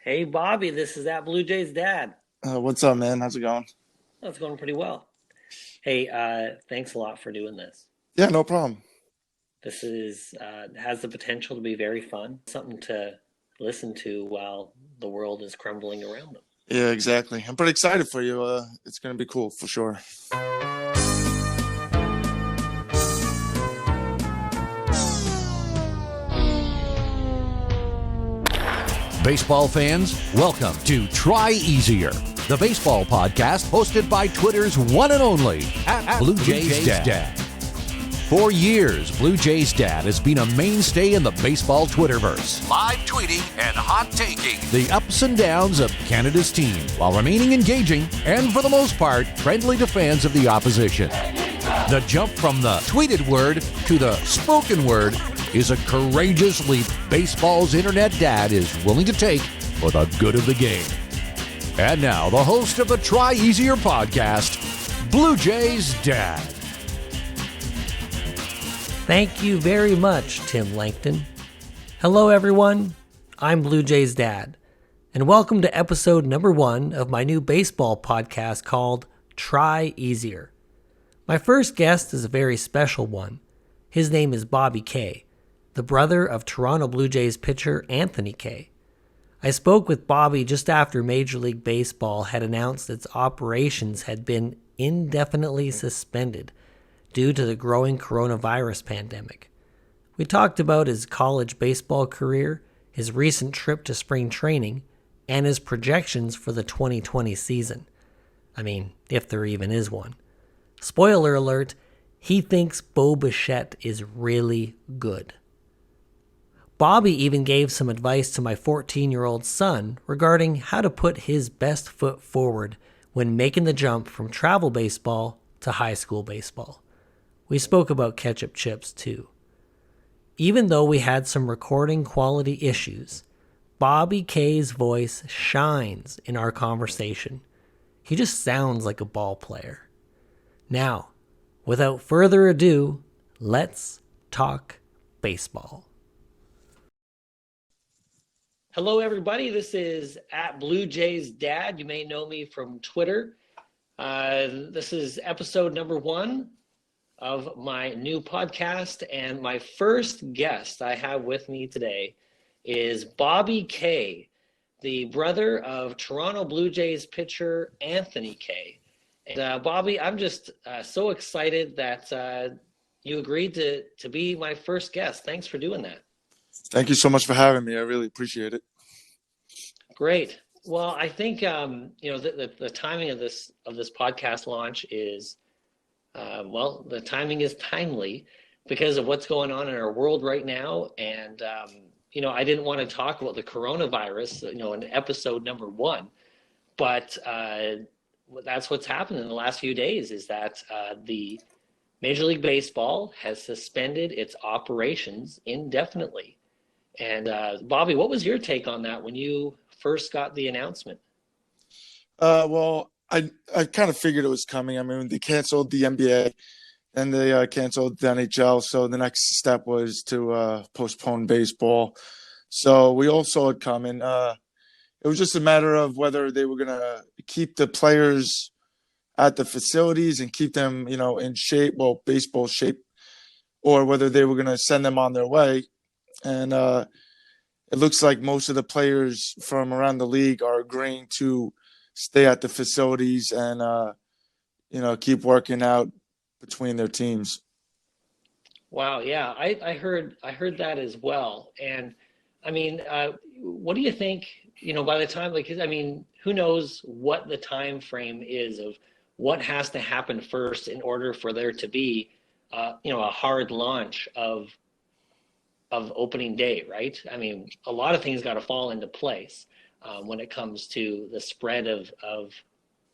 Hey, Bobby, this is that Blue Jays dad. What's up, man? How's it going? That's going pretty well. Hey, thanks a lot for doing this. Yeah, no problem. This is has the potential to be very fun, something to listen to while the world is crumbling around them. Yeah, exactly. I'm pretty excited for you. It's gonna be cool for sure. Baseball fans, welcome to Try Easier, the baseball podcast hosted by Twitter's one and only at Blue Jays Dad. For years, Blue Jays Dad has been a mainstay in the baseball Twitterverse, live tweeting and hot taking the ups and downs of Canada's team while remaining engaging and, for the most part, friendly to fans of the opposition. The jump from the tweeted word to the spoken word is a courageous leap baseball's internet dad is willing to take for the good of the game. And now, the host of the Try Easier podcast, Blue Jays Dad. Thank you very much, Tim Langton. Hello, everyone. I'm Blue Jays dad, and welcome to episode number 1 of my new baseball podcast called Try Easier. My first guest is a very special one. His name is Bobby Kay, the brother of Toronto Blue Jays pitcher Anthony Kay. I spoke with Bobby just after Major League Baseball had announced its operations had been indefinitely suspended due to the growing coronavirus pandemic. We talked about his college baseball career, his recent trip to spring training, and his projections for the 2020 season. I mean, if there even is one. Spoiler alert, he thinks Bo Bichette is really good. Bobby even gave some advice to my 14-year-old son regarding how to put his best foot forward when making the jump from travel baseball to high school baseball. We spoke about ketchup chips too. Even though we had some recording quality issues, Bobby Kay's voice shines in our conversation. He just sounds like a ball player. Now, without further ado, let's talk baseball. Hello, everybody. This is at Blue Jays Dad. You may know me from Twitter. This is episode number 1 of my new podcast, and my first guest I have with me today is Bobby Kay, the brother of Toronto Blue Jays pitcher Anthony Kay. And Bobby, I'm just so excited that you agreed to be my first guest. Thanks for doing that. Thank you so much for having me. I really appreciate it. Great. Well, I think the timing of this podcast launch is the timing is timely because of what's going on in our world right now. And, I didn't want to talk about the coronavirus, in episode number 1, but that's what's happened in the last few days is that the Major League Baseball has suspended its operations indefinitely. And Bobby, what was your take on that when you first got the announcement? Well, I kind of figured it was coming. I mean, they canceled the NBA, and they canceled the NHL. So the next step was to postpone baseball. So we all saw it coming. It was just a matter of whether they were going to keep the players at the facilities and keep them, in shape, baseball shape, or whether they were going to send them on their way. And it looks like most of the players from around the league are agreeing to stay at the facilities and, keep working out between their teams. Wow, yeah, I heard that as well. And I mean, what do you think? By the time, who knows what the time frame is of what has to happen first in order for there to be, a hard launch of opening day, right? I mean, a lot of things got to fall into place when it comes to the spread of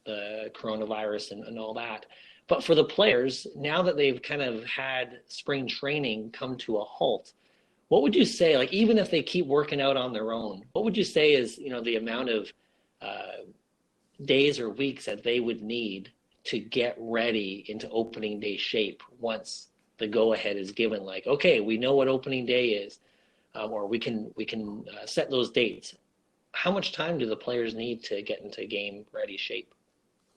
the coronavirus and all that. But for the players, now that they've kind of had spring training come to a halt, what would you say, like even if they keep working out on their own, what would you say is, the amount of days or weeks that they would need to get ready into opening day shape once the go-ahead is given? Like, okay, we know what opening day is, or we can set those dates. how much time do the players need to get into game ready shape?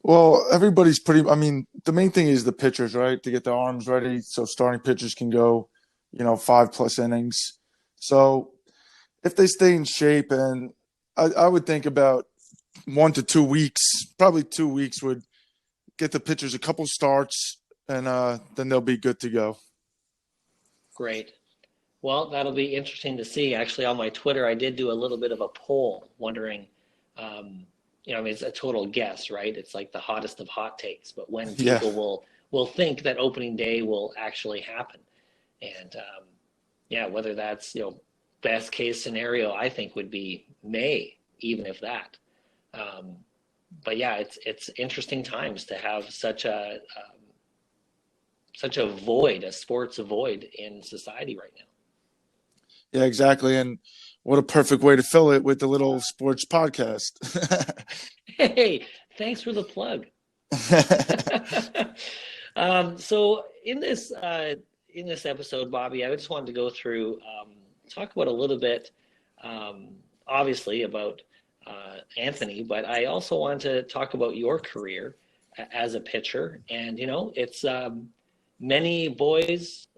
Well, everybody's I mean, the main thing is the pitchers, right? To get their arms ready so starting pitchers can go, 5+ innings. So if they stay in shape, and I would think about 1 to 2 weeks, probably 2 weeks would get the pitchers a couple starts, and then they'll be good to go. Great. Well, that'll be interesting to see. Actually, on my Twitter, I did do a little bit of a poll wondering, I mean, it's a total guess, right? It's like the hottest of hot takes, but when Yeah. people will think that opening day will actually happen. And yeah, whether that's, best case scenario, I think would be May, even if that. But yeah, it's interesting times to have such a void, a sports void in society right now. Yeah, exactly. And what a perfect way to fill it with the little sports podcast. Hey, thanks for the plug. So in this episode, Bobby, I just wanted to go through, talk about a little bit, obviously about Anthony, but I also want to talk about your career as a pitcher. And it's many boys,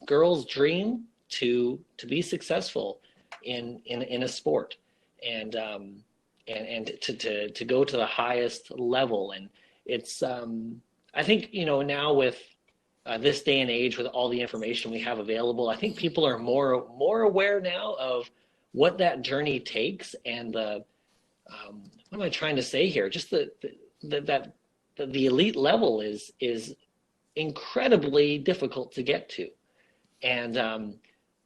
girls' dream to be successful in a sport, and to go to the highest level. And it's I think now with this day and age, with all the information we have available, I think people are more aware now of what that journey takes, and the what am I trying to say here? Just that the elite level is incredibly difficult to get to. And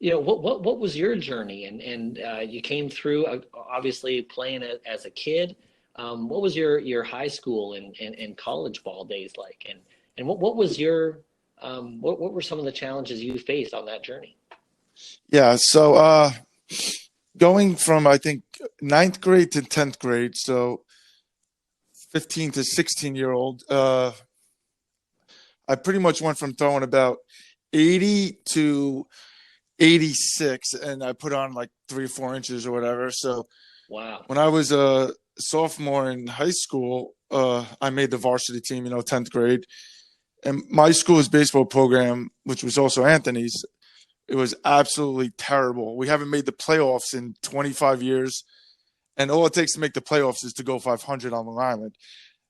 what was your journey? And you came through obviously playing as a kid. What was your high school and college ball days like? And what was your what were some of the challenges you faced on that journey? Yeah, so going from, I think, 9th grade to 10th grade, so 15 to 16-year-old, I pretty much went from throwing about 80 to 86, and I put on like 3 or 4 inches or whatever. So Wow. when I was a sophomore in high school, I made the varsity team, 10th grade. And my school's baseball program, which was also Anthony's, it was absolutely terrible. We haven't made the playoffs in 25 years. And all it takes to make the playoffs is to go 500 on Long Island.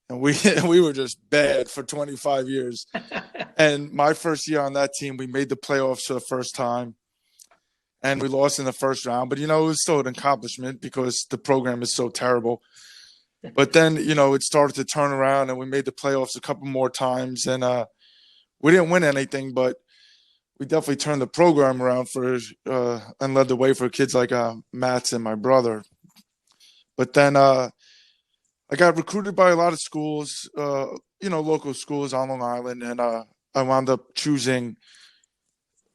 And we were just bad for 25 years. And my first year on that team, we made the playoffs for the first time. And we lost in the first round. But, it was still an accomplishment because the program is so terrible. But then, it started to turn around, and we made the playoffs a couple more times. And we didn't win anything, but we definitely turned the program around and led the way for kids like Matt's and my brother. But then I got recruited by a lot of schools, local schools on Long Island, and I wound up choosing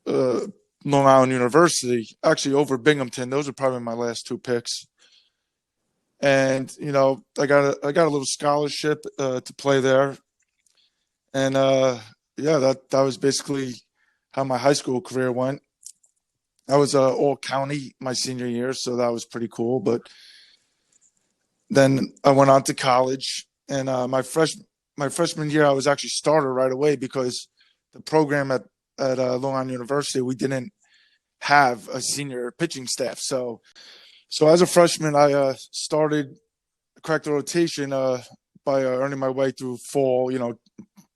Long Island University, actually over Binghamton. Those are probably my last 2 picks. And I got a little scholarship to play there, and that was basically how my high school career went. I was all county my senior year, so that was pretty cool. But then I went on to college, and my freshman year I was actually starter right away because the program at Long Island University, we didn't have a senior pitching staff. So as a freshman, I cracked the rotation by earning my way through fall,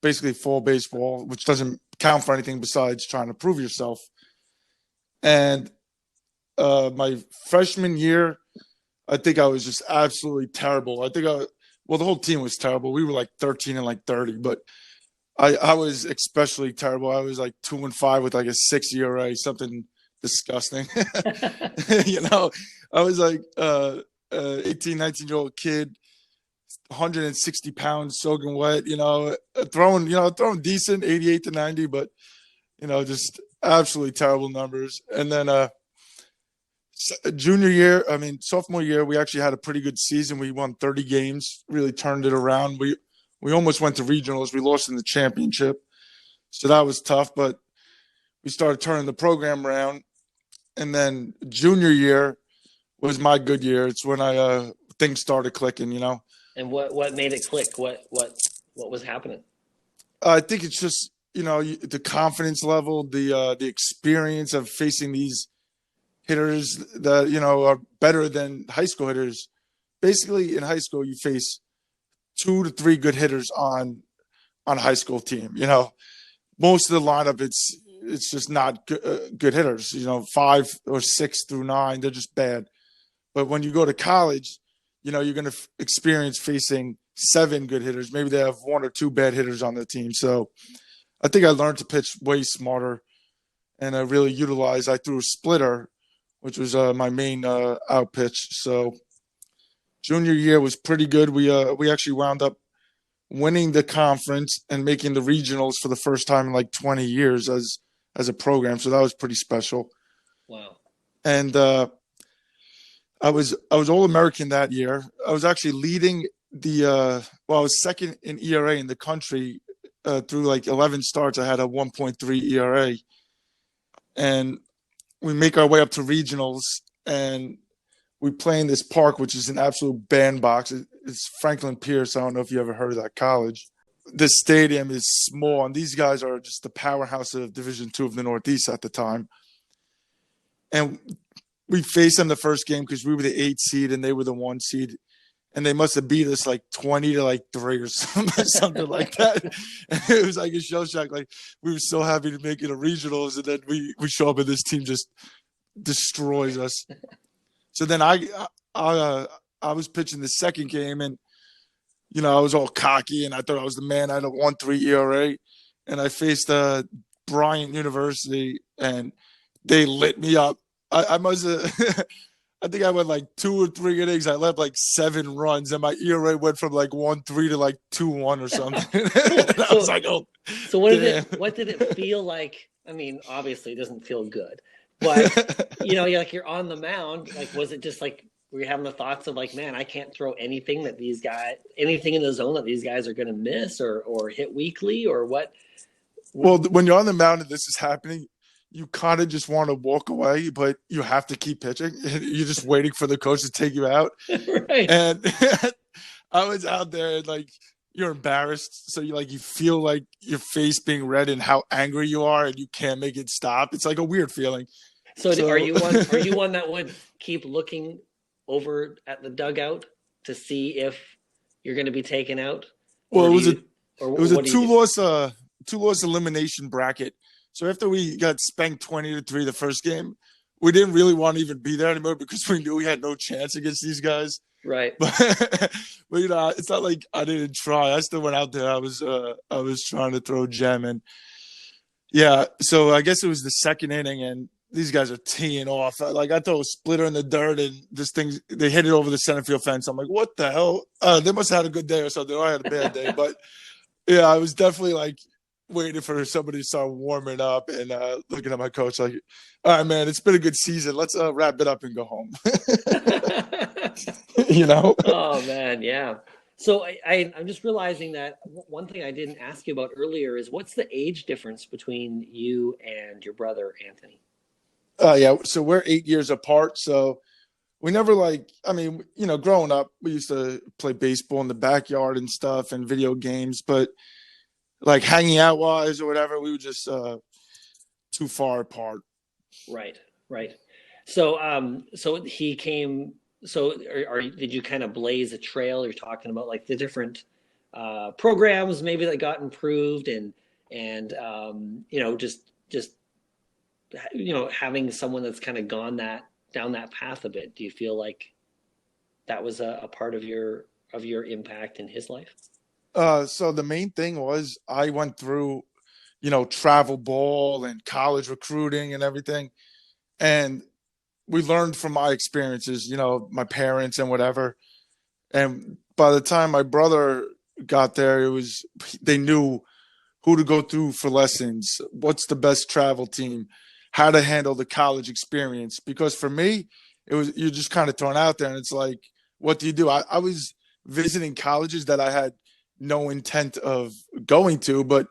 basically fall baseball, which doesn't count for anything besides trying to prove yourself. And my freshman year, I think I was just absolutely terrible. I think the whole team was terrible. We were like 13 and like 30, but I was especially terrible. I was like 2-5 with like a 6 ERA, something disgusting. I was like 18, 19-year-old kid, 160 pounds, soaking wet, throwing decent, 88 to 90, but, just absolutely terrible numbers. And then sophomore year, we actually had a pretty good season. We won 30 games, really turned it around. We almost went to regionals. We lost in the championship. So that was tough, but we started turning the program around. And then junior year, was my good year. It's when things started clicking, you know. And what made it click? What was happening? I think it's just, you know, the confidence level, the experience of facing these hitters that, you know, are better than high school hitters. Basically, in high school, you face 2 to 3 good hitters on a high school team. You know, most of the lineup, it's just not good hitters. You know, 5 or 6 through 9, they're just bad. But when you go to college, you know, you're going to experience facing 7 good hitters. Maybe they have 1 or 2 bad hitters on the team. So I think I learned to pitch way smarter, and I really utilized. I threw a splitter, which was my main out pitch. So junior year was pretty good. We actually wound up winning the conference and making the regionals for the first time in like 20 years as a program. So that was pretty special. Wow. And I was All-American that year. I was actually leading I was second in ERA in the country through like 11 starts. I had a 1.3 ERA, and we make our way up to regionals, and we play in this park, which is an absolute bandbox. It's Franklin Pierce. I don't know if you ever heard of that college. This stadium is small, and these guys are just the powerhouse of Division II of the Northeast at the time. And we faced them the first game because we were the 8 seed and they were the 1 seed. And they must have beat us like 20 to like 3 or something like that. And it was like a shell shock. Like, we were so happy to make it a regionals, and then we show up and this team just destroys us. So then I was pitching the second game, and, you know, I was all cocky and I thought I was the man. I had a 1.3 ERA, and I faced Bryant University, and they lit me up. I must have I think I went like 2 or 3 innings. I left like 7 runs, and my ERA went from like 1.3 to like 2.1 or something. And I was like, oh. So what did it feel like? I mean, obviously it doesn't feel good, but you know, you're on the mound. Like, was it just like, were you having the thoughts of like, man, I can't throw anything in the zone that these guys are going to miss or hit weakly, or what? Well, when you're on the mound and this is happening, you kind of just want to walk away, but you have to keep pitching. You're just waiting for the coach to take you out. Right. And I was out there, and like, you're embarrassed. So you feel like your face being red and how angry you are, and you can't make it stop. It's like a weird feeling. So are you one that would keep looking over at the dugout to see if you're going to be taken out? Well, it was a two-loss elimination bracket. So after we got spanked 20-3 the first game, we didn't really want to even be there anymore because we knew we had no chance against these guys. Right. But you know, it's not like I didn't try. I still went out there. I was trying to throw gem, and yeah. So I guess it was the second inning, and these guys are teeing off. Like, I throw a splitter in the dirt, and they hit it over the center field fence. I'm like, what the hell? They must have had a good day or something. Or I had a bad day, but yeah, I was definitely like waiting for somebody to start warming up and looking at my coach like, all right, man, it's been a good season. Let's wrap it up and go home. You know? Oh, man, yeah. So I'm just realizing that one thing I didn't ask you about earlier is, what's the age difference between you and your brother, Anthony? Yeah, so we're 8 years apart. So we never growing up, we used to play baseball in the backyard and stuff and video games, but like hanging out wise or whatever, we were just too far apart. Right. So, he came. So, did you kind of blaze a trail? You're talking about like the different programs maybe that got improved, and just having someone that's kind of gone down that path a bit. Do you feel like that was a part of your impact in his life? So the main thing was I went through, travel ball and college recruiting and everything. And we learned from my experiences, my parents and whatever. And by the time my brother got there, they knew who to go through for lessons, what's the best travel team, how to handle the college experience. Because for me, you're just kind of thrown out there, and it's like, what do you do? I was visiting colleges that I had no intent of going to, but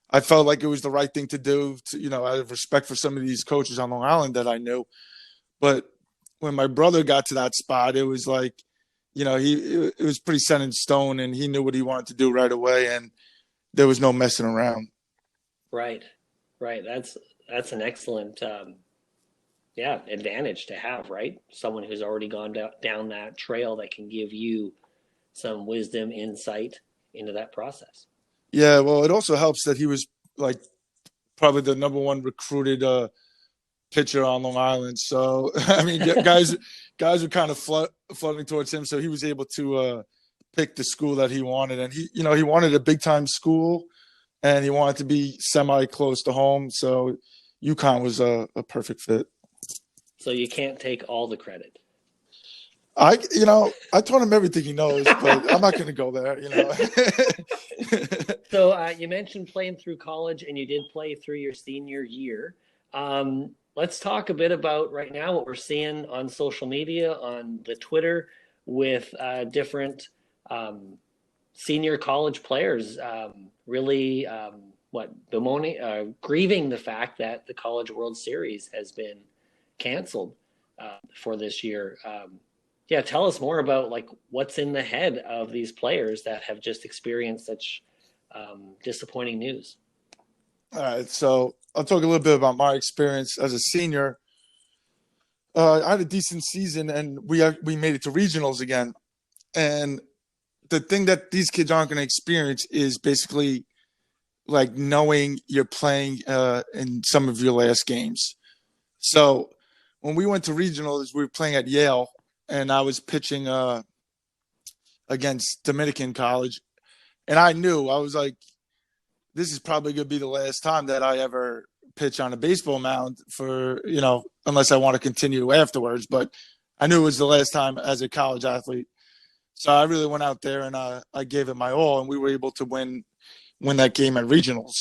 I felt like it was the right thing to do, out of respect for some of these coaches on Long Island that I knew. But when my brother got to that spot, it was like, it was pretty set in stone, and he knew what he wanted to do right away, and there was no messing around. Right. That's an excellent advantage to have, right? Someone who's already gone down that trail that can give you some wisdom, insight into that process. Yeah, well, it also helps that he was like probably the number one recruited pitcher on Long Island. So I mean, guys were kind of flooding towards him, so he was able to pick the school that he wanted, and he wanted a big time school, and he wanted to be semi close to home. So UConn was a perfect fit. So you can't take all the credit. I told him everything he knows, but I'm not going to go there. So you mentioned playing through college, and you did play through your senior year. Let's talk a bit about right now what we're seeing on social media, on the Twitter, with different senior college players really grieving the fact that the College World Series has been canceled for this year. Tell us more about like what's in the head of these players that have just experienced such disappointing news. All right, so I'll talk a little bit about my experience as a senior. I had a decent season, and we made it to regionals again. And the thing that these kids aren't going to experience is basically like knowing you're playing in some of your last games. So when we went to regionals, we were playing at Yale, and I was pitching against Dominican College. And I was like, this is probably going to be the last time that I ever pitch on a baseball mound for, unless I want to continue afterwards. But I knew it was the last time as a college athlete. So I really went out there and I gave it my all, and we were able to win that game at regionals.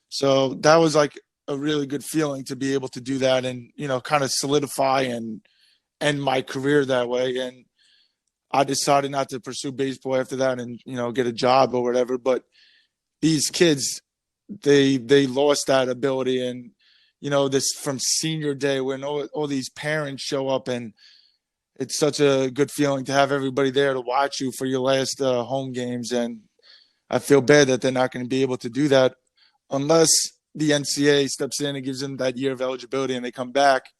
So that was like a really good feeling to be able to do that and, kind of solidify and end my career that way. And I decided not to pursue baseball after that and, get a job or whatever. But these kids, they lost that ability. And, this from senior day when all these parents show up, and it's such a good feeling to have everybody there to watch you for your last home games. And I feel bad that they're not going to be able to do that unless the NCAA steps in and gives them that year of eligibility and they come back.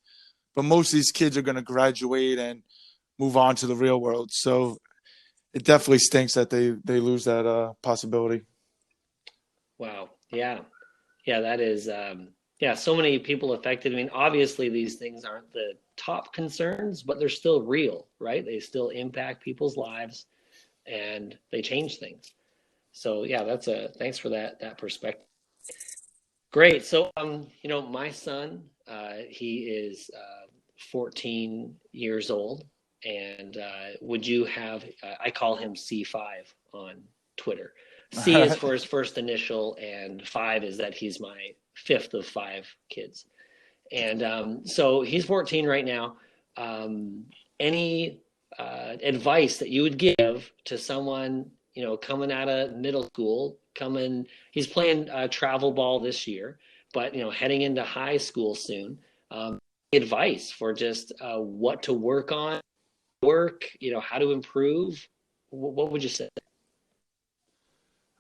But most of these kids are going to graduate and move on to the real world. So it definitely stinks that they lose that possibility. Wow. Yeah. That is, so many people affected. I mean, obviously these things aren't the top concerns, but they're still real, right? They still impact people's lives and they change things. So thanks for that perspective. Great. So, my son, he is 14 years old, and would you have, I call him C5 on Twitter. C is for his first initial, and 5 is that he's my fifth of 5 kids. And so he's 14 right now. Any advice that you would give to someone, coming out of middle school, he's playing travel ball this year, but, heading into high school soon, advice for just what to work on, how to improve? What would you say?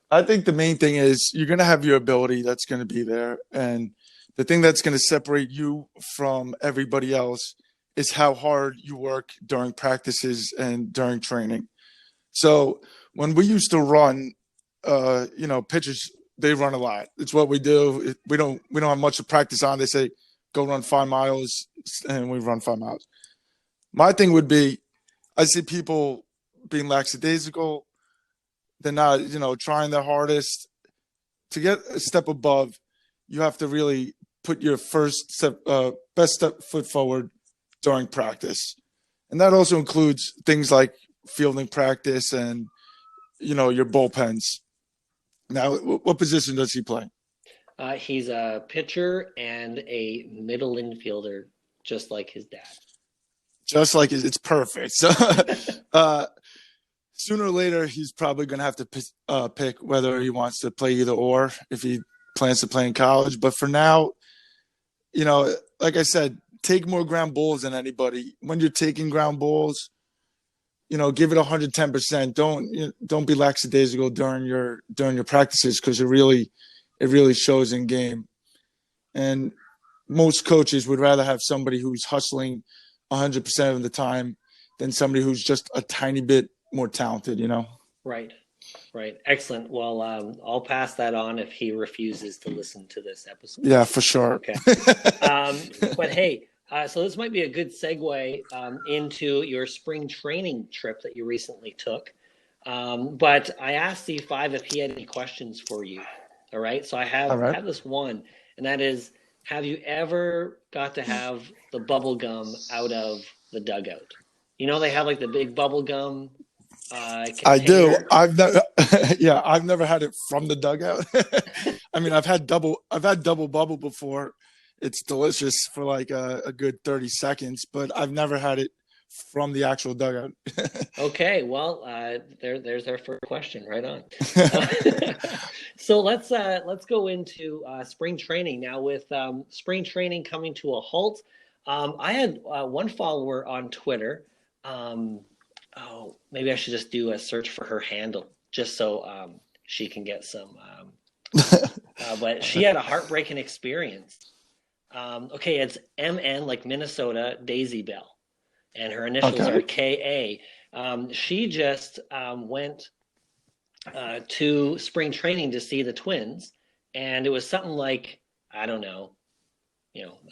I think the main thing is you're going to have your ability that's going to be there. And the thing that's going to separate you from everybody else is how hard you work during practices and during training. So when we used to run, pitchers, they run a lot. It's what we do. We don't have much to practice on. They say, go run 5 miles, and we run 5 miles. My thing would be, I see people being lackadaisical. They're not, trying their hardest. To get a step above, you have to really put your best step foot forward during practice. And that also includes things like fielding practice and, your bullpens. Now, what position does he play? He's a pitcher and a middle infielder, just like his dad. Just like it's perfect. So sooner or later, he's probably going to have to pick whether he wants to play either or if he plans to play in college. But for now, like I said, take more ground balls than anybody. When you're taking ground balls, give it 110%. Don't be lackadaisical during your practices, because it really shows in game. And most coaches would rather have somebody who's hustling 100% of the time than somebody who's just a tiny bit more talented, Right. Excellent. Well, I'll pass that on if he refuses to listen to this episode. Yeah, for sure. Okay. But hey, so this might be a good segue into your spring training trip that you recently took. But I asked C5 if he had any questions for you. All right. So I have this one, and that is, have you ever got to have the bubble gum out of the dugout? They have like the big bubble gum. I do. I've never had it from the dugout. I mean, I've had double bubble before. It's delicious for like a good 30 seconds, but I've never had it from the actual dugout. Okay, well, there's our first question. Right on. So let's go into spring training now. With spring training coming to a halt, I had one follower on Twitter. Maybe I should just do a search for her handle just so she can get some. But she had a heartbreaking experience. Okay, it's MN, like Minnesota, Daisy Bell, and her initials are KA. She just went to spring training to see the Twins, and it was something like, I don't know,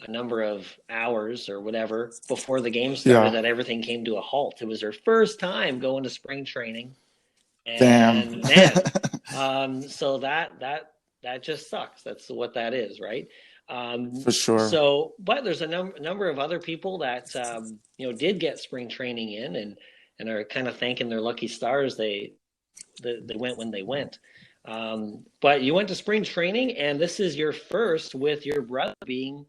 a number of hours or whatever before the game started that everything came to a halt. It was her first time going to spring training. And man, so that just sucks. That's what that is, right? For sure. So, but there's a number of other people that did get spring training in and are kind of thanking their lucky stars they went when they went. But you went to spring training, and this is your first with your brother being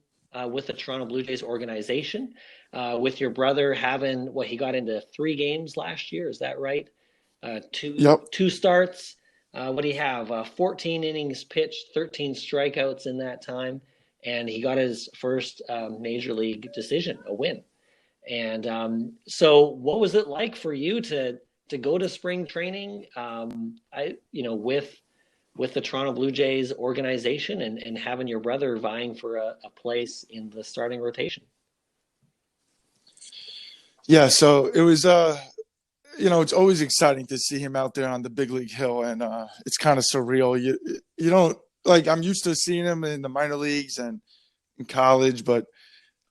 with the Toronto Blue Jays organization. With your brother having he got into 3 games last year, is that right? Two starts. What do you have? 14 innings pitched, 13 strikeouts in that time, and he got his first major league decision, a win. And so, what was it like for you to go to spring training? With the Toronto Blue Jays organization and having your brother vying for a place in the starting rotation. Yeah, so it was it's always exciting to see him out there on the big league hill, and it's kind of surreal. You don't, like, I'm used to seeing him in the minor leagues and in college, but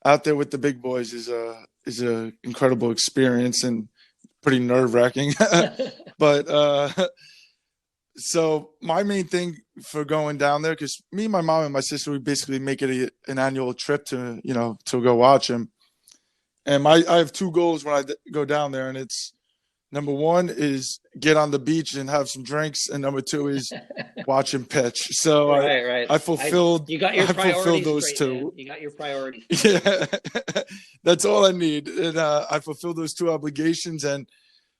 out there with the big boys is a incredible experience and pretty nerve-wracking. But so my main thing for going down there, because me, my mom, and my sister, we basically make it an annual trip to go watch him. And I have 2 goals when I go down there, and it's, number 1 is get on the beach and have some drinks, and number 2 is watch him pitch. So right. I fulfilled. You got your priorities fulfilled those straight, 2. Man. You got your priorities straight. Yeah, that's all I need, and I fulfilled those 2 obligations. And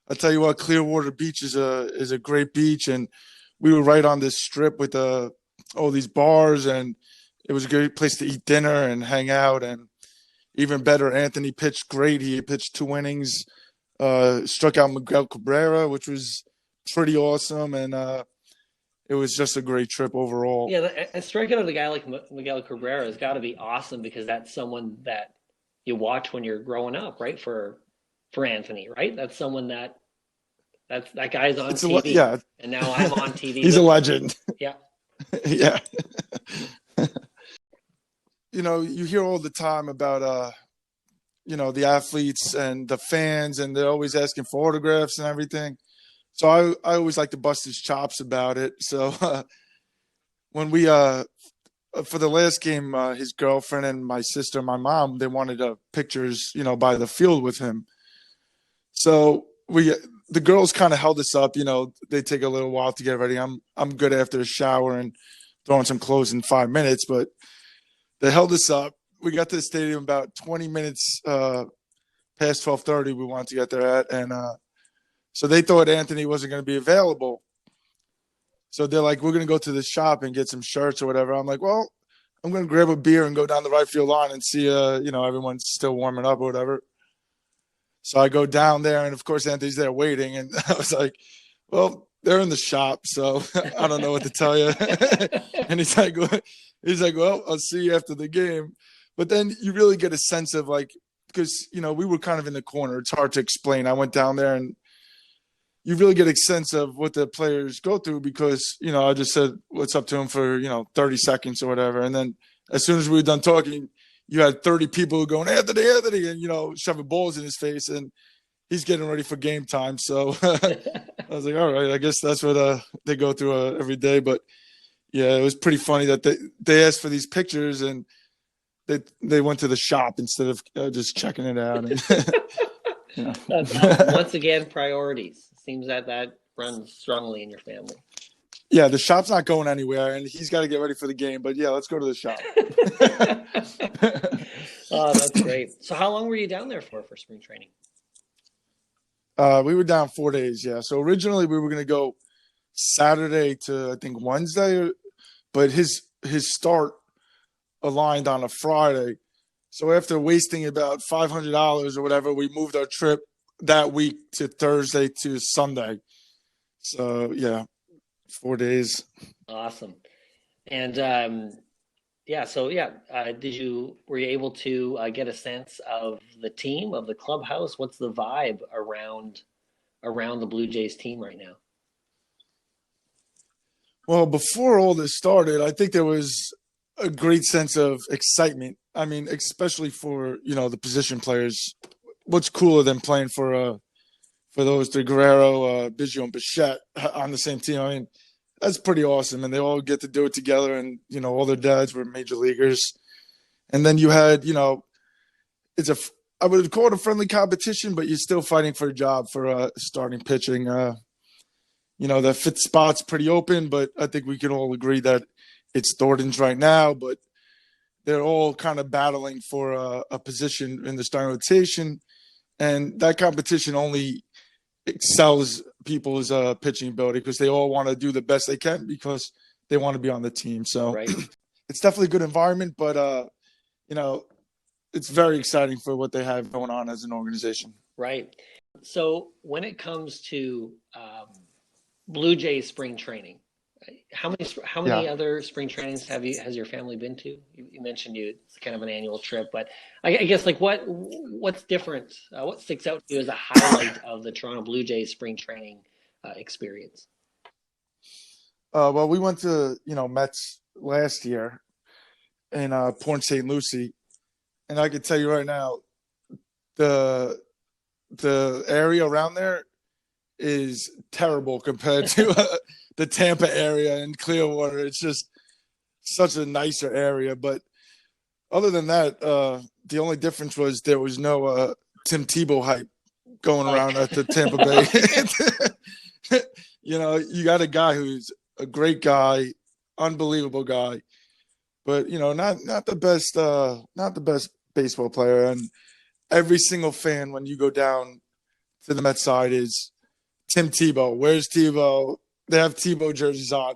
I'll tell you what, Clearwater Beach is a great beach, and we were right on this strip with all these bars, and it was a great place to eat dinner and hang out. And even better, Anthony pitched great. He pitched 2 innings, struck out Miguel Cabrera, which was pretty awesome, and it was just a great trip overall. Yeah, and striking out a guy like Miguel Cabrera has got to be awesome, because that's someone that you watch when you're growing up, right? For Anthony, right? That's someone that guy's on TV. And now I'm on TV. He's a legend. Yeah. Yeah. You hear all the time about the athletes and the fans, and they're always asking for autographs and everything. So I always like to bust his chops about it. So when we for the last game, his girlfriend and my sister, my mom, they wanted pictures, by the field with him. So the girls kind of held us up. They take a little while to get ready. I'm good after a shower and throwing some clothes in 5 minutes, but they held us up. We got to the stadium about 20 minutes past 12:30. We wanted to get there at, and so they thought Anthony wasn't going to be available. So they're like, "We're going to go to the shop and get some shirts or whatever." I'm like, "Well, I'm going to grab a beer and go down the right field line and see, everyone's still warming up or whatever. So I go down there, and of course Anthony's there waiting, and I was like, well, they're in the shop, so I don't know what to tell you. And he's like, well, I'll see you after the game. But then you really get a sense of like, because, we were kind of in the corner. It's hard to explain. I went down there, and you really get a sense of what the players go through because, I just said what's up to him for, 30 seconds or whatever. And then as soon as we were done talking, you had 30 people going, Anthony, and, shoving balls in his face. And he's getting ready for game time. So I was like, all right, I guess that's what they go through every day. But, yeah, it was pretty funny that they asked for these pictures and they went to the shop instead of just checking it out. And, That's awesome. Once again, priorities. Seems that runs strongly in your family. Yeah, the shop's not going anywhere, and he's got to get ready for the game. But, yeah, let's go to the shop. Oh, that's great. So how long were you down there for spring training? We were down 4 days, yeah. So originally we were going to go Saturday to, I think, Wednesday. But his start aligned on a Friday. So after wasting about $500 or whatever, we moved our trip that week to Thursday to Sunday. So, yeah, 4 days. Awesome. And, were you able to get a sense of the team, of the clubhouse? What's the vibe around the Blue Jays team right now? Well, before all this started, I think there was a great sense of excitement. I mean, especially for, the position players. What's cooler than playing for those, the Guerrero, Biggio, and Bichette on the same team? I mean, that's pretty awesome. And they all get to do it together. And, all their dads were major leaguers. And then you had, I would call it a friendly competition, but you're still fighting for a job for starting pitching. The fifth spot's pretty open, but I think we can all agree that it's Thornton's right now, but they're all kind of battling for a position in the starting rotation. And that competition only excels people's pitching ability because they all want to do the best they can because they want to be on the team. So right. It's definitely a good environment, but, it's very exciting for what they have going on as an organization. Right. So when it comes to Blue Jays spring training, how many other spring trainings has your family been to? You mentioned it's kind of an annual trip, but I guess like what's different? What sticks out to you as a highlight of the Toronto Blue Jays spring training experience? Well, we went to Mets last year in Port St. Lucie, and I can tell you right now, the area around there is terrible compared to the Tampa area and Clearwater. It's just such a nicer area. But other than that, the only difference was there was no Tim Tebow hype going around at the Tampa Bay. You got a guy who's a great guy, unbelievable guy, but not the best baseball player. And every single fan, when you go down to the Mets side, is Tim Tebow. Where's Tebow? They have Tebow jerseys on,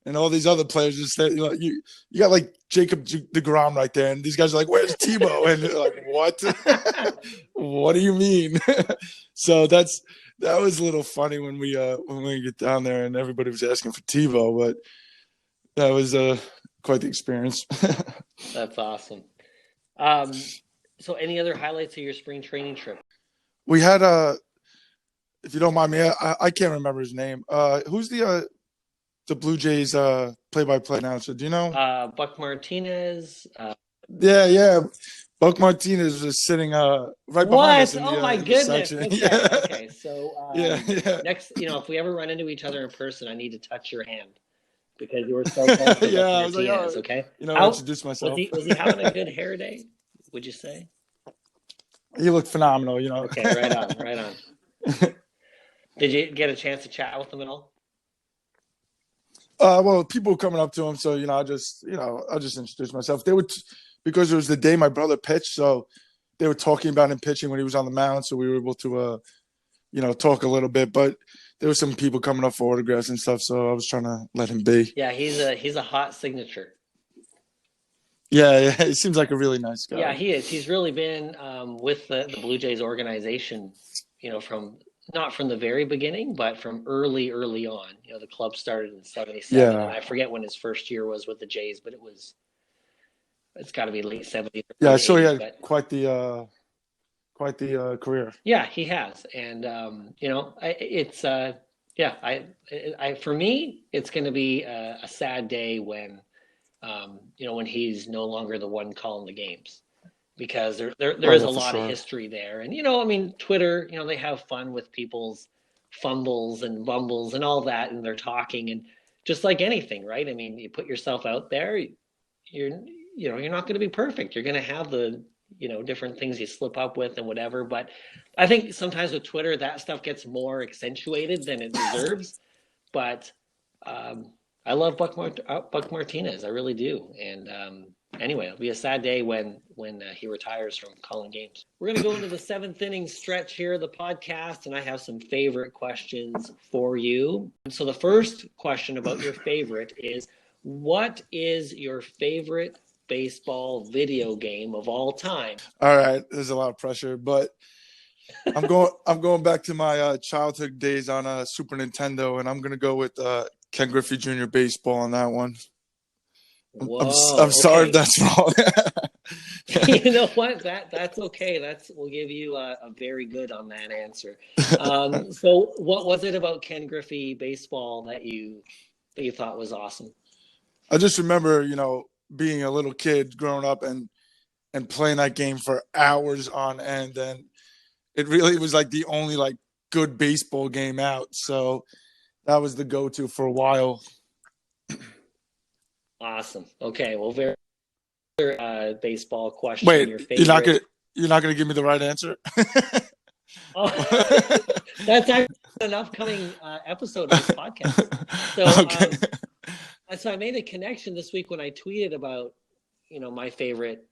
and all these other players just say, you got like Jacob DeGrom right there, and these guys are like, "Where's Tebow?" And they're like, "What? What do you mean?" So that was a little funny when we get down there, and everybody was asking for Tebow, but that was quite the experience. That's awesome. So, any other highlights of your spring training trip? We had if you don't mind me, I can't remember his name. Who's the Blue Jays play-by-play announcer? Do you know? Buck Martinez. Yeah. Buck Martinez was sitting right behind us. Oh my goodness! Okay. Yeah. Okay, so yeah. Next, if we ever run into each other in person, I need to touch your hand because you were so close to yeah, Buck I was like, Martinez. Okay. Introduce myself. Was he having a good hair day? Would you say? He looked phenomenal. Okay, right on. Did you get a chance to chat with him at all? Well, people were coming up to him, so I just introduced myself. They would because it was the day my brother pitched, so they were talking about him pitching when he was on the mound, so we were able to talk a little bit. But there were some people coming up for autographs and stuff, so I was trying to let him be. Yeah, he's a hot signature. Yeah, he seems like a really nice guy. Yeah, he is. He's really been with the Blue Jays organization, from not from the very beginning, but from early on. The club started in '77, and Yeah, I forget when his first year was with the Jays, but it's got to be late '70s or yeah. early I saw he '80s. had But quite the career. yeah, he has, and it's yeah, I for me, it's going to be a sad day when when he's no longer the one calling the games, because there Oh is yeah, a for lot of sure. history there. And I mean, Twitter, they have fun with people's fumbles and bumbles and all that, and they're talking, and just like anything, right? I mean, you put yourself out there, you're you're not going to be perfect. You're going to have the different things you slip up with and whatever. But I think sometimes with Twitter, that stuff gets more accentuated than it deserves. But um, I love Buck Martinez. I really do. And anyway, it'll be a sad day when he retires from calling games. We're going to go into the seventh inning stretch here of the podcast, and I have some favorite questions for you. So the first question about your favorite is, what is your favorite baseball video game of all time? All right, there's a lot of pressure, but I'm going back to my childhood days on Super Nintendo, and I'm gonna go with Ken Griffey Jr. Baseball on that one. I'm Whoa, sorry if okay. that's wrong. You know what? That's okay. We'll give you a very good on that answer. So what was it about Ken Griffey Baseball that you thought was awesome? I just remember, being a little kid growing up and playing that game for hours on end, and it really was like the only like good baseball game out. So that was the go-to for a while. Awesome. Okay. Well, very baseball question. Wait, Your favorite? you're not gonna give me the right answer? Oh, that's actually an upcoming episode of this podcast. So, Okay. so I made a connection this week when I tweeted about, my favorite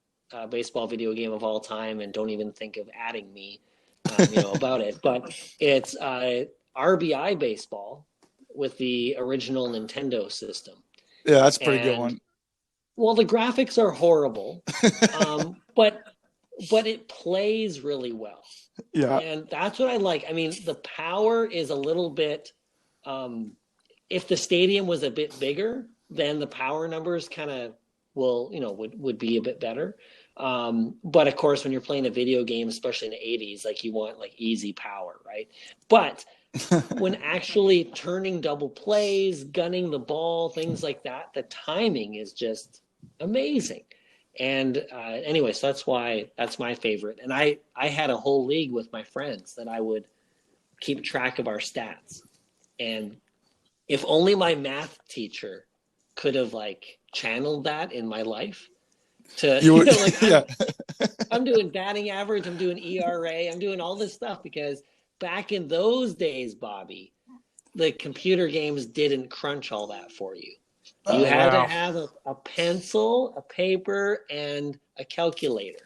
baseball video game of all time, and don't even think of adding me, about it. But it's RBI baseball with the original Nintendo system. Yeah, that's a pretty good And one. well, the graphics are horrible, but it plays really well. Yeah. And that's what I like. I mean, the power is a little bit. If the stadium was a bit bigger, then the power numbers kind of would be a bit better. But of course, when you're playing a video game, especially in the '80s, like you want like easy power, right? But when actually turning double plays, gunning the ball, things like that, the timing is just amazing. And anyway, so that's my favorite. And I had a whole league with my friends that I would keep track of our stats. And if only my math teacher could have like channeled that in my life to, You would, like yeah. I'm doing batting average, I'm doing ERA, I'm doing all this stuff because back in those days, Bobby, the computer games didn't crunch all that for you. You Oh, had to wow. have a pencil, a paper, and a calculator.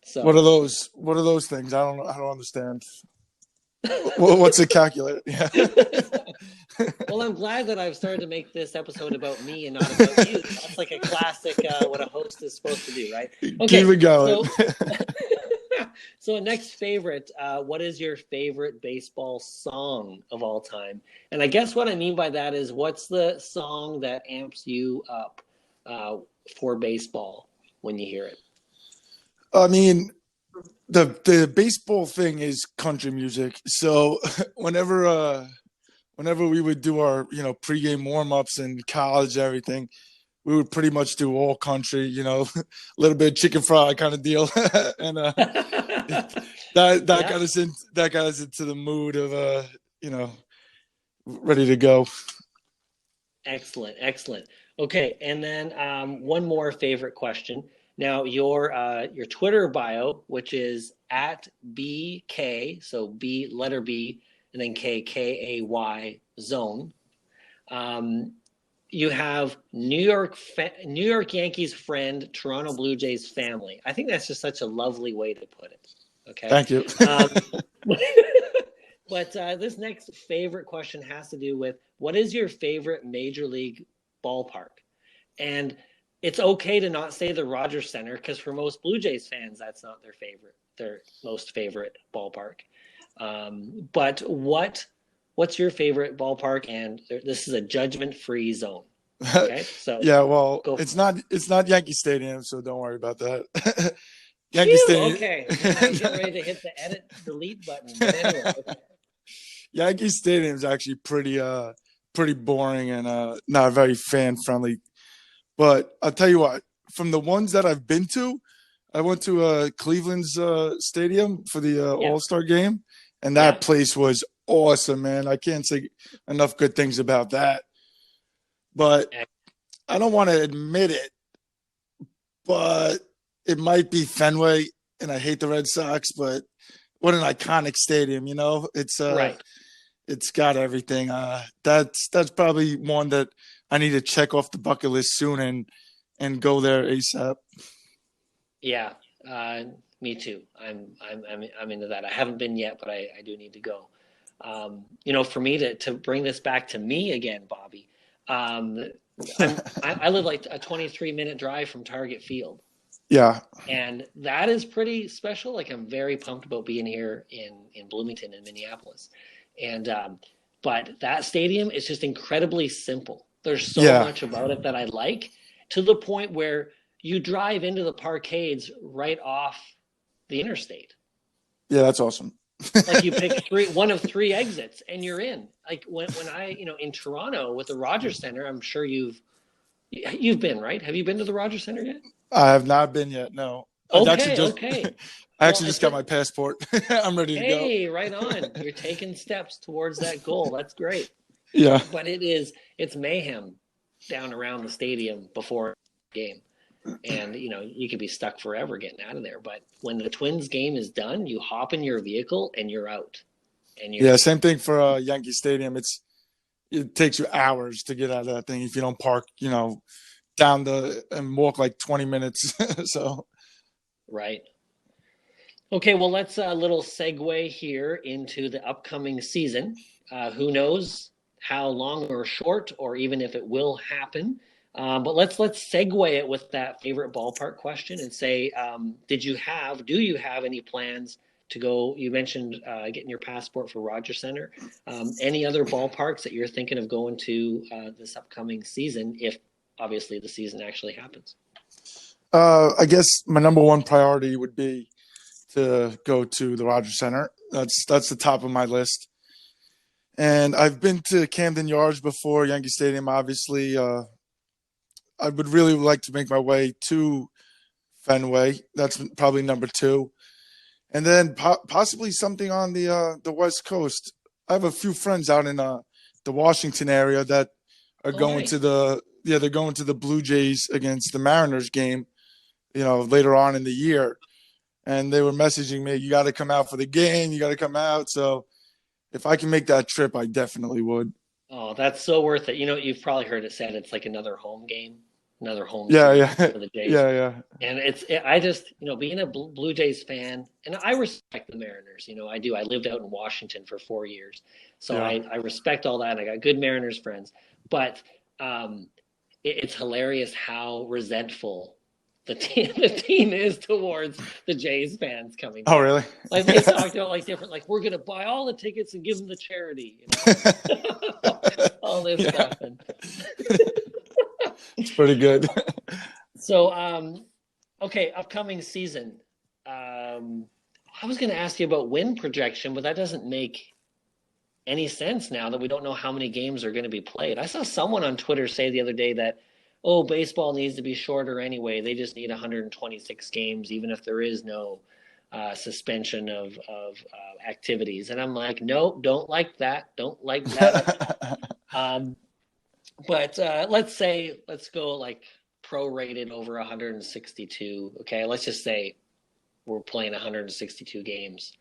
So What are those? What are those things? I don't understand. What's a calculator? Yeah. well, I'm glad that I've started to make this episode about me and not about you. That's like a classic what a host is supposed to do, right? Okay, Keep it going. So next favorite, what is your favorite baseball song of all time? And I guess what I mean by that is, what's the song that amps you up for baseball when you hear it? I mean, the baseball thing is country music. So whenever we would do our pregame warm-ups in college and everything, we would pretty much do all country, a little bit of chicken fry kind of deal. And that got us into the mood of ready to go. Excellent. Okay, and then one more favorite question. Now your Twitter bio, which is at BK, so B letter B and then KKAY zone. You have New York Yankees friend, Toronto Blue Jays family. I think that's just such a lovely way to put it. Okay. Thank you. But this next favorite question has to do with, what is your favorite major league ballpark? And it's okay to not say the Rogers Center because for most Blue Jays fans, that's not their most favorite ballpark. But what's your favorite ballpark? And this is a judgment-free zone. Okay, so Yeah, well, go. it's not Yankee Stadium, so don't worry about that. Yankee Phew, Stadium. okay, man, I was getting ready to hit the edit delete button, but anyway. Okay. Yankee Stadium is actually pretty boring and not very fan friendly. But I'll tell you what, from the ones that I've been to, I went to Cleveland's stadium for the Yeah. All-Star game, and that place was awesome, man. I can't say enough good things about that. But I don't want to admit it, but it might be Fenway, and I hate the Red Sox, but what an iconic stadium, you know? It's Right. It's got everything. That's probably one that I need to check off the bucket list soon and go there ASAP. Yeah, me too. I'm into that. I haven't been yet, but I do need to go. For me to bring this back to me again, Bobby. I live like a 23-minute drive from Target Field. Yeah. And that is pretty special. Like I'm very pumped about being here in Bloomington and Minneapolis. And but that stadium is just incredibly simple. There's so much about it that I like, to the point where you drive into the parkades right off the interstate. Yeah, that's awesome. Like you pick one of three exits and you're in. Like when I, in Toronto with the Rogers Center, I'm sure you've been, right? Have you been to the Rogers Center yet? I have not been yet. No. Okay. I actually just got my passport. I'm ready to go. Hey, right on. You're taking steps towards that goal. That's great. Yeah. But it's mayhem down around the stadium before the game. And, you could be stuck forever getting out of there. But when the Twins game is done, you hop in your vehicle and you're out. And same thing for Yankee Stadium. It takes you hours to get out of that thing if you don't park, down and walk like 20 minutes. So. Right. Okay, well, let's a little segue here into the upcoming season. Who knows how long or short, or even if it will happen. But let's segue it with that favorite ballpark question and say, do you have any plans to go? You mentioned getting your passport for Rogers Center. Any other ballparks that you're thinking of going to this upcoming season, if obviously the season actually happens? I guess my number one priority would be to go to the Rogers Center. That's the top of my list. And I've been to Camden Yards before, Yankee Stadium, obviously. I would really like to make my way to Fenway. That's probably number two. And then possibly something on the West Coast. I have a few friends out in the Washington area that are going to they're going to the Blue Jays against the Mariners game, later on in the year. And they were messaging me, you got to come out for the game. You got to come out. So if I can make that trip, I definitely would. Oh, that's so worth it. You've probably heard it said it's like another home game, another home game for the Jays. Yeah. And I just, being a Blue Jays fan, and I respect the Mariners. I do. I lived out in Washington for 4 years. So I respect all that. I got good Mariners friends. But it's hilarious how resentful the team is towards the Jays fans coming. Oh, really? Like they talked about different, we're going to buy all the tickets and give them to charity. All this stuff. It's pretty good. So, okay, upcoming season. I was going to ask you about win projection, but that doesn't make any sense now that we don't know how many games are going to be played. I saw someone on Twitter say the other day that, baseball needs to be shorter anyway. They just need 126 games, even if there is no suspension of activities. And I'm like, no, don't like that. Don't like that. But let's go prorated over 162. Okay, let's just say we're playing 162 games.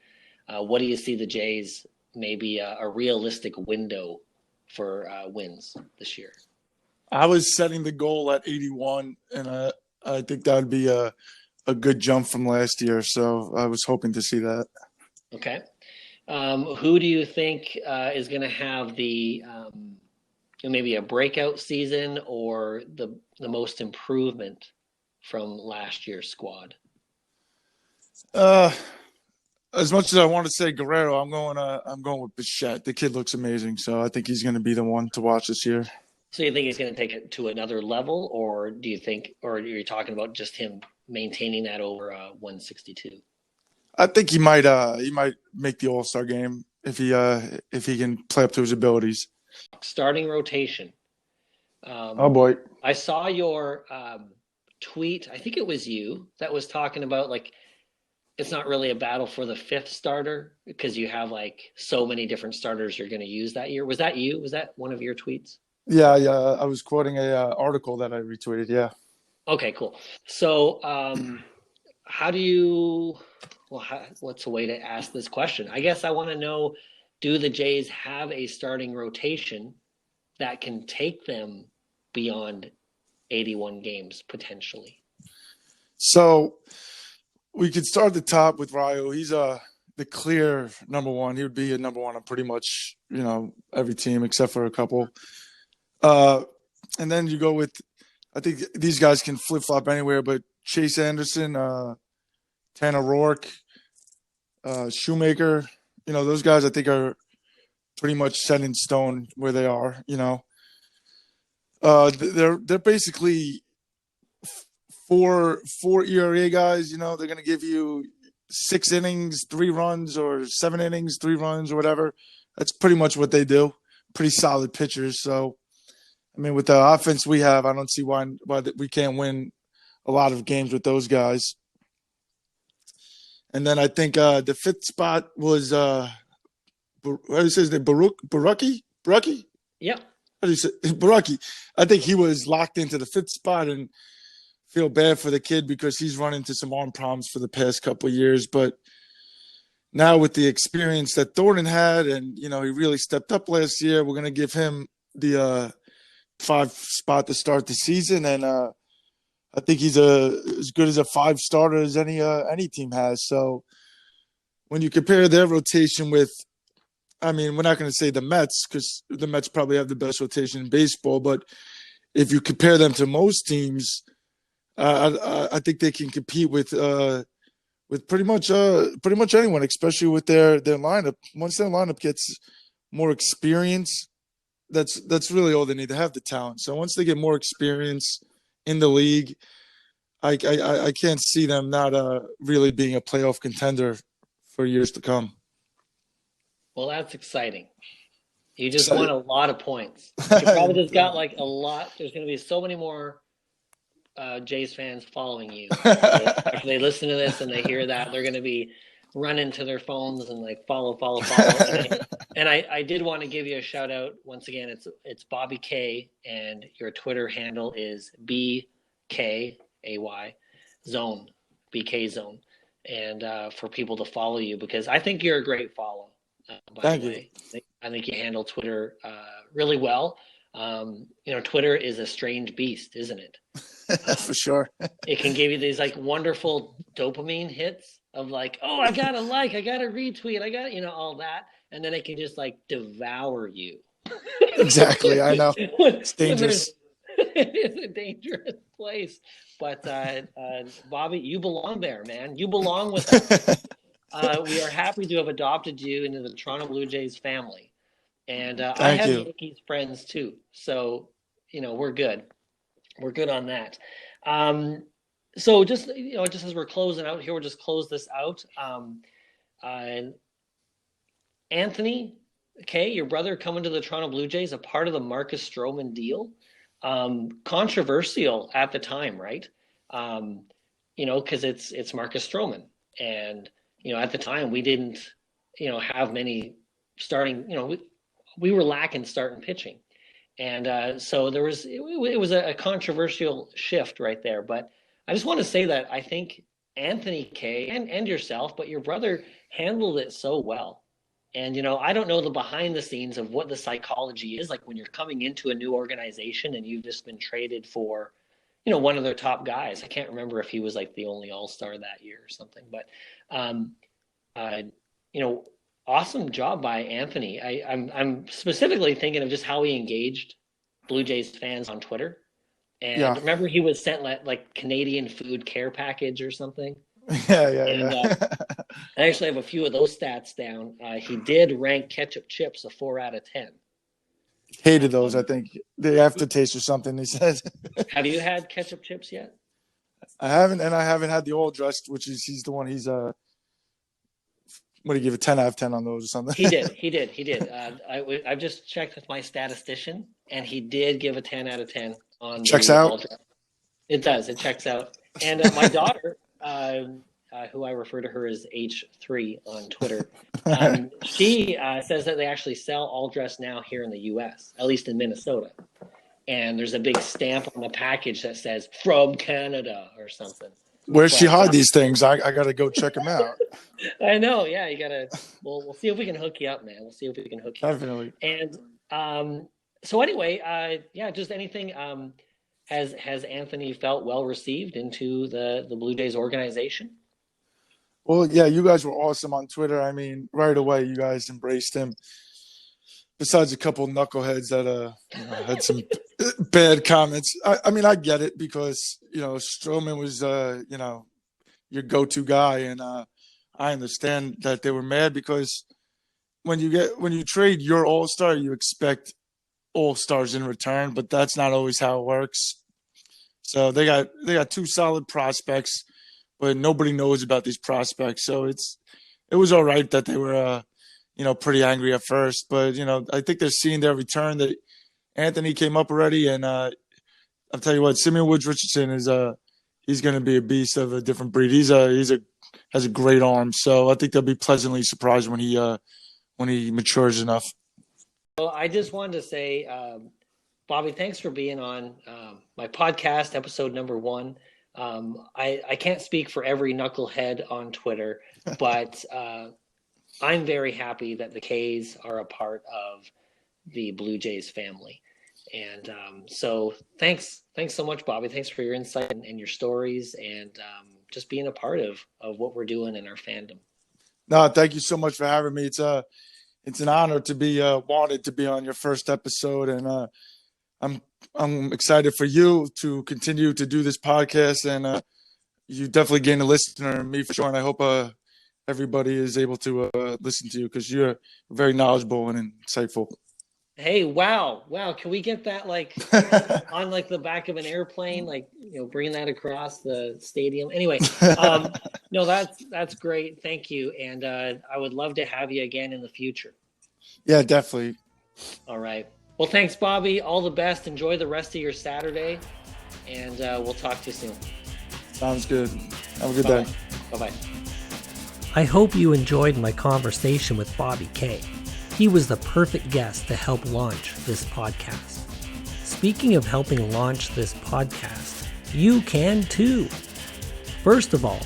What do you see the Jays maybe a realistic window for wins this year? I was setting the goal at 81, and I think that would be a good jump from last year. So I was hoping to see that. Okay. Who do you think is going to have the maybe a breakout season or the most improvement from last year's squad? Uh, as much as I want to say Guerrero, I'm going with Bichette. The kid looks amazing, so I think he's going to be the one to watch this year. So you think he's going to take it to another level, or do you think, or are you talking about just him maintaining that over 162? I think he might make the All-Star game if he can play up to his abilities. Starting rotation. Oh boy. I saw your tweet. I think it was you that was talking about like it's not really a battle for the fifth starter because you have like so many different starters you're going to use that year. Was that you? Was that one of your tweets? Yeah. I was quoting a article that I retweeted. Yeah. Okay, cool. So, how do you? Well, what's a way to ask this question? I guess I want to know: do the Jays have a starting rotation that can take them beyond 81 games potentially? So we could start at the top with Ryo. He's the clear number one. He would be a number one on pretty much every team except for a couple. And then you go with, I think these guys can flip flop anywhere, but Chase Anderson, Tanner Rourke, Shoemaker, those guys I think are pretty much set in stone where they are. They're basically four ERA guys. They're going to give you 6 innings, 3 runs, or 7 innings, 3 runs, or whatever. That's pretty much what they do. Pretty solid pitchers. So, I mean, with the offense we have, I don't see why we can't win a lot of games with those guys. And then I think the fifth spot was how do you say his name? Barucki? Yep. How do you say Barucki? I think he was locked into the fifth spot, and feel bad for the kid because he's run into some arm problems for the past couple of years. But now with the experience that Thornton had, and he really stepped up last year, we're going to give him the 5 spot to start the season, and I think he's as good as a 5 starter as any team has. So when you compare their rotation with, I mean, we're not going to say the Mets because the Mets probably have the best rotation in baseball, but if you compare them to most teams, I think they can compete with pretty much anyone, especially with their lineup. Once their lineup gets more experience, that's really all they need. To have the talent. So once they get more experience in the league, I can't see them not really being a playoff contender for years to come. Well, that's exciting. You just won a lot of points. You probably just got like a lot. There's going to be so many more Jays fans following you. After they listen to this and they hear that, they're going to be running to their phones and like follow. And I did want to give you a shout out once again. It's Bobby K, and your Twitter handle is BKAY Zone, BK Zone, and for people to follow you because I think you're a great follow. Thank you. I think you handle Twitter really well. Twitter is a strange beast, isn't it? For sure. It can give you these like wonderful dopamine hits of like, oh, I got a like, I got a retweet, I got, all that. And then it can just like devour you. Exactly. I know. It's dangerous. It's a dangerous place. But Bobby, you belong there, man. You belong with us. We are happy to have adopted you into the Toronto Blue Jays family. And I have Yankees friends too. So, we're good. We're good on that. So just as we're closing out here, we'll just close this out. Anthony, your brother coming to the Toronto Blue Jays, a part of the Marcus Stroman deal. Controversial at the time, right? Because it's Marcus Stroman. And, at the time we didn't, have many starting, we were lacking starting pitching. And so it was a controversial shift right there. But I just want to say that I think Anthony K and yourself, but your brother handled it so well. And, I don't know the behind the scenes of what the psychology is like when you're coming into a new organization and you've just been traded for, one of their top guys. I can't remember if he was like the only all-star that year or something, but, awesome job by Anthony. I'm specifically thinking of just how he engaged Blue Jays fans on Twitter. And Yeah. remember, he was sent like Canadian food care package or something. And Yeah. I actually have a few of those stats down. He did rank ketchup chips a 4 out of 10. Hated those. I think the aftertaste or something. He says. Have you had ketchup chips yet? I haven't, and I haven't had the all dressed, which is he's the one. He's what do you give a 10 out of 10 on those or something? He did. I've just checked with my statistician, and he did give a 10 out of 10 on. Checks out. It does. It checks out. And my daughter, who I refer to her as H3 on Twitter, she says that they actually sell all dress now here in the U.S., at least in Minnesota. And there's a big stamp on the package that says "From Canada" or something. Where's she hide these things? I got to go check them out. I know. Yeah, you gotta. We'll see if we can hook you up, man. We'll see if we can hook you Definitely. up. And so anyway, just anything. Has Anthony felt well received into the Blue Jays organization? Well, yeah, you guys were awesome on Twitter. I mean, right away, you guys embraced him. Besides a couple of knuckleheads that had some bad comments. I mean, I get it because, Stroman was, your go-to guy. And I understand that they were mad because when you trade your all-star, you expect all-stars in return, but that's not always how it works. So they got two solid prospects, but nobody knows about these prospects. So it was all right that they were, pretty angry at first, but I think they're seeing their return. That Anthony came up already, and I'll tell you what, Simeon Woods Richardson is he's going to be a beast of a different breed. Has a great arm, so I think they'll be pleasantly surprised when he matures enough. Well, I just wanted to say, Bobby, thanks for being on my podcast, episode number 1. I can't speak for every knucklehead on Twitter, but I'm very happy that the K's are a part of the Blue Jays family. And so thanks so much, Bobby. Thanks for your insight and your stories and just being a part of what we're doing in our fandom. No, thank you so much for having me. It's an honor to be wanted to be on your first episode, and I'm excited for you to continue to do this podcast. And you definitely gained a listener, me for sure. And I hope everybody is able to listen to you because you're very knowledgeable and insightful. Hey, wow. Can we get that on the back of an airplane, bringing that across the stadium? Anyway, no, that's great. Thank you. And I would love to have you again in the future. Yeah, definitely. All right. Well, thanks, Bobby. All the best. Enjoy the rest of your Saturday, and we'll talk to you soon. Sounds good. Have a good day. Bye-bye. I hope you enjoyed my conversation with Bobby K. He was the perfect guest to help launch this podcast. Speaking of helping launch this podcast, you can too. First of all,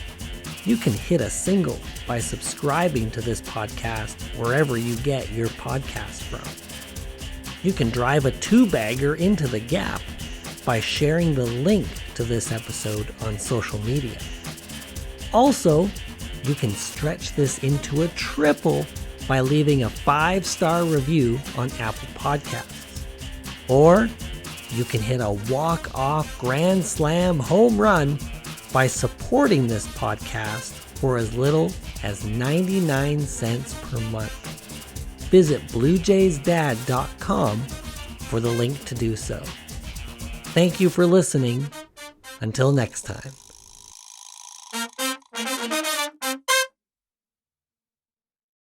you can hit a single by subscribing to this podcast wherever you get your podcast from. You can drive a 2-bagger into the gap by sharing the link to this episode on social media. Also, you can stretch this into a triple by leaving a 5-star review on Apple Podcasts. Or you can hit a walk-off grand slam home run by supporting this podcast for as little as 99 cents per month. Visit BlueJaysDad.com for the link to do so. Thank you for listening. Until next time.